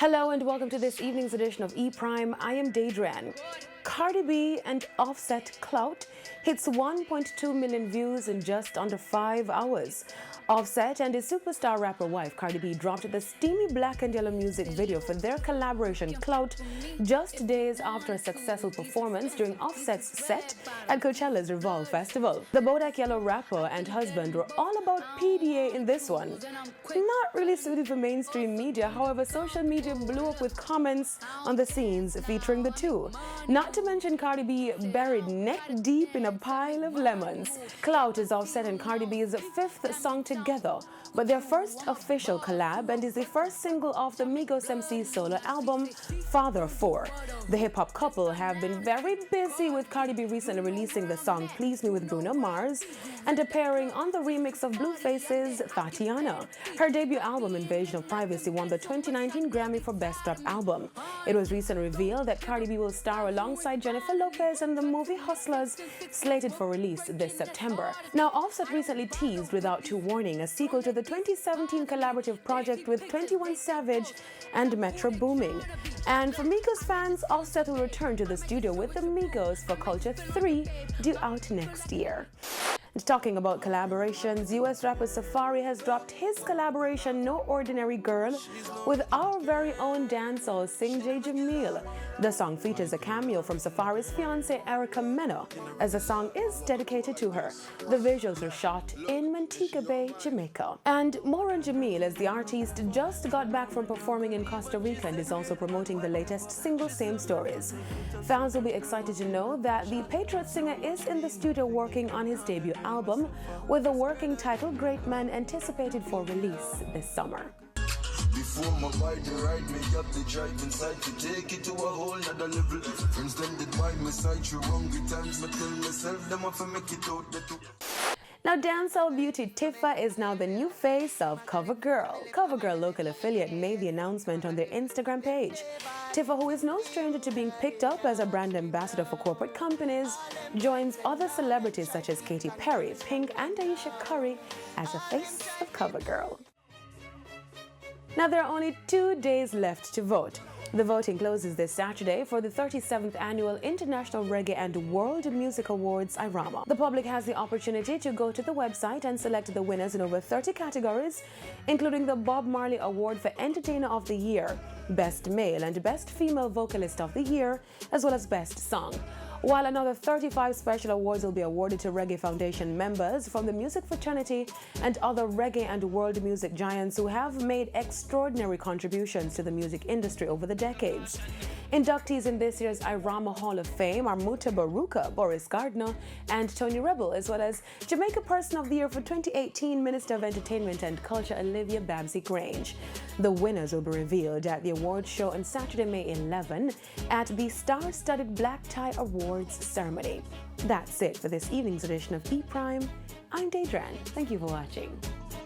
Hello and welcome to this evening's edition of E-Prime. I am Daedran. Cardi B and Offset Clout hits 1.2 million views in just under 5 hours. Offset and his superstar rapper wife Cardi B dropped the steamy black and yellow music video for their collaboration Clout just days after a successful performance during Offset's set at Coachella's Revolve Festival. The Bodak Yellow rapper and husband were all about PDA in this one. Not really suited for mainstream media, however, social media blew up with comments on the scenes featuring the two. Not to mention Cardi B buried neck deep in a pile of lemons. Clout is Offset and Cardi B's fifth song together, but their first official collab and is the first single off the Migos MC solo album, Father 4. The hip-hop couple have been very busy, with Cardi B recently releasing the song Please Me with Bruno Mars and appearing on the remix of Blueface's Tatiana. Her debut album, Invasion of Privacy, won the 2019 Grammy for Best Rap Album. It was recently revealed that Cardi B will star alongside Jennifer Lopez in the movie Hustlers, slated for release this September. Now, Offset recently teased Without Two Warning, a sequel to the 2017 collaborative project with 21 Savage and Metro Boomin. And for Migos fans, Offset will return to the studio with the Migos for Culture 3, due out next year. Talking about collaborations, US rapper Safari has dropped his collaboration No Ordinary Girl with our very own dancehall Singjay Jamil. The song features a cameo from Safari's fiancée Erica Mena, as the song is dedicated to her. The visuals were shot in Montego Bay, Jamaica. And Moran Jamil, as the artist just got back from performing in Costa Rica and is also promoting the latest single Same Stories. Fans will be excited to know that the Patriot singer is in the studio working on his debut album, with the working title Great Man anticipated for release this summer. Before my body ride me up the drive inside to take it to a whole nother level. Friends them did my message you wrong with times, but tell myself them off and make it out the two. Now, dancehall beauty Tifa is now the new face of CoverGirl. CoverGirl local affiliate made the announcement on their Instagram page. Tifa, who is no stranger to being picked up as a brand ambassador for corporate companies, joins other celebrities such as Katy Perry, Pink, and Aisha Curry as a face of CoverGirl. Now, there are only 2 days left to vote. The voting closes this Saturday for the 37th Annual International Reggae and World Music Awards, IRAMA. The public has the opportunity to go to the website and select the winners in over 30 categories, including the Bob Marley Award for Entertainer of the Year, Best Male and Best Female Vocalist of the Year, as well as Best Song. While another 35 special awards will be awarded to Reggae Foundation members from the music fraternity and other reggae and world music giants who have made extraordinary contributions to the music industry over the decades. Inductees in this year's IRAMA Hall of Fame are Muta Baruka, Boris Gardner, and Tony Rebel, as well as Jamaica Person of the Year for 2018, Minister of Entertainment and Culture Olivia Babsy Grange. The winners will be revealed at the awards show on Saturday, May 11 at the star-studded Black Tie Awards ceremony. That's it for this evening's edition of E-Prime. I'm Daedran. Thank you for watching.